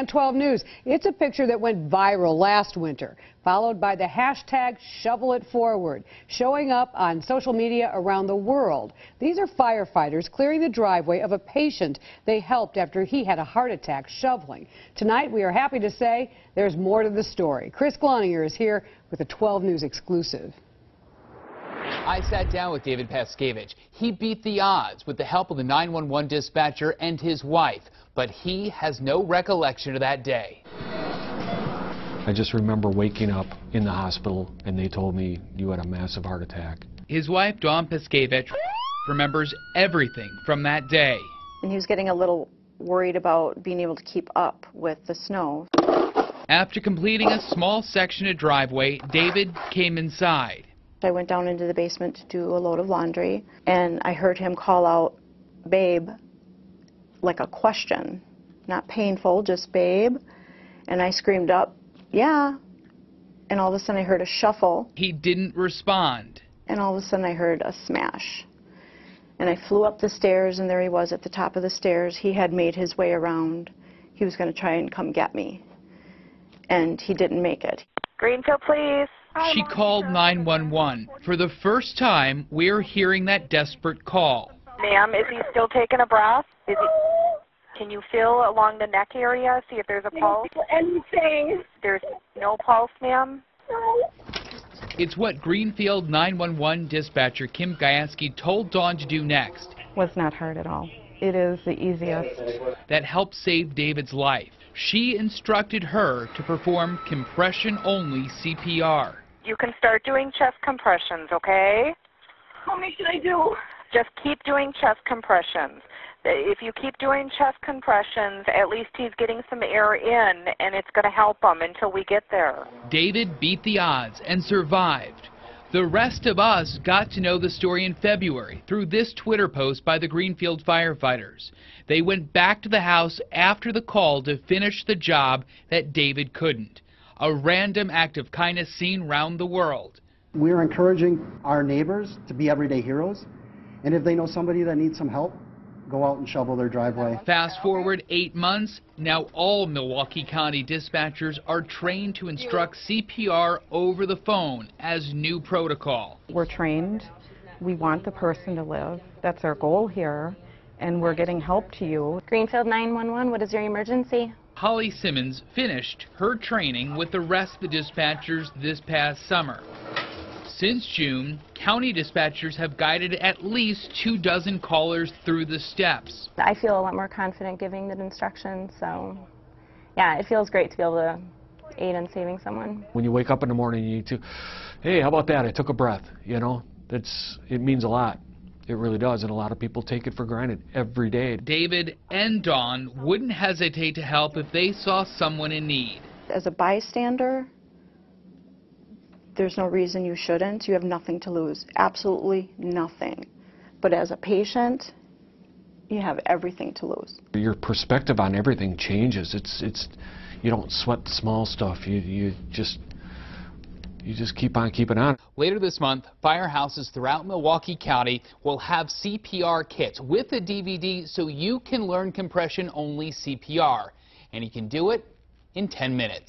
on 12 News. It's a picture that went viral last winter, followed by the hashtag #ShovelItForward, showing up on social media around the world. These are firefighters clearing the driveway of a patient they helped after he had a heart attack shoveling. Tonight, we are happy to say there's more to the story. Chris Gloninger is here with a 12 News exclusive. I sat down with David Paskevich. He beat the odds with the help of the 911 dispatcher and his wife, but he has no recollection of that day. I just remember waking up in the hospital and they told me you had a massive heart attack. His wife, Dawn Paskevich, remembers everything from that day. And he was getting a little worried about being able to keep up with the snow. After completing a small section of driveway, David came inside. I went down into the basement to do a load of laundry, and I heard him call out, "Babe," like a question. Not painful, just "Babe." And I screamed up, "Yeah." And all of a sudden I heard a shuffle. He didn't respond. And all of a sudden I heard a smash. And I flew up the stairs, and there he was at the top of the stairs. He had made his way around. He was going to try and come get me. And he didn't make it. Greenfield, please. She called 911. For the first time, we're hearing that desperate call. Ma'am, is he still taking a breath? Can you feel along the neck area, see if there's a pulse? Anything. There's no pulse, ma'am? It's what Greenfield 911 dispatcher Kim Gajewski told Dawn to do next. Was not hard at all. It is the easiest. That helped save David's life. She instructed her to perform compression-only CPR. You can start doing chest compressions, okay? How many should I do? Just keep doing chest compressions. If you keep doing chest compressions, at least he's getting some air in, and it's going to help him until we get there. David beat the odds and survived. The rest of us got to know the story in February through this Twitter post by the Greenfield firefighters. They went back to the house after the call to finish the job that David couldn't. A random act of kindness seen round the world. We're encouraging our neighbors to be everyday heroes, and if they know somebody that needs some help, go out and shovel their driveway. Fast forward 8 months, now all Milwaukee County dispatchers are trained to instruct CPR over the phone as new protocol. We're trained. We want the person to live. That's our goal here, and we're getting help to you. Greenfield 911, what is your emergency? Holly Simmons finished her training with the rest of the dispatchers this past summer. Since June, county dispatchers have guided at least 24 callers through the steps. I feel a lot more confident giving the instructions, so yeah, it feels great to be able to aid in saving someone. When you wake up in the morning, you need to, hey, how about that? I took a breath, you know? It means a lot. It really does, and a lot of people take it for granted every day. David and Dawn wouldn't hesitate to help if they saw someone in need. As a bystander, there's no reason you shouldn't. You have nothing to lose, absolutely nothing. But as a patient, you have everything to lose. Your perspective on everything changes. You don't sweat the small stuff. You just keep on keeping on. Later this month, firehouses throughout Milwaukee County will have CPR kits with a DVD so you can learn compression-only CPR. And you can do it in 10 minutes.